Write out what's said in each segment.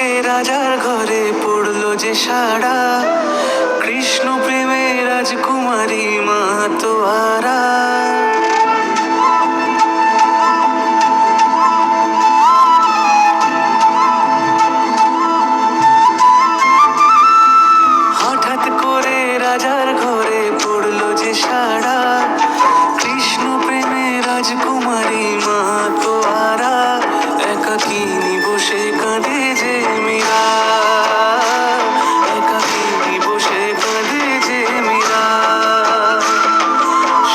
এ রাজার ঘরে পড়লো যে সাড়া, কৃষ্ণ প্রেমে রাজকুমারী মাতোয়ারা। হঠাৎ করে রাজার ঘরে পড়লো যে সাড়া, কৃষ্ণ প্রেমে রাজকুমারী মাতোয়ারা। একাকিনী বসে কাঁদে যে মীরা, একাকিনী বসে কাঁদে যে মীরা।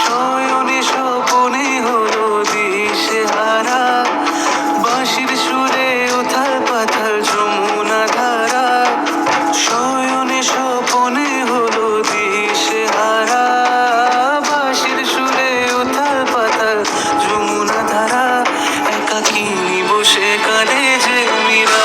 শয়নে স্বপনে হলো দিশেহারা, বাঁশির সুরে উথাল পাথাল যমুনা ধারা। শয়নে স্বপনে হলো দিশেহারা, বাঁশির সুরে উথাল পাথাল যমুনা ধারা। একাকিনী বসে কাঁদে যে মীরা।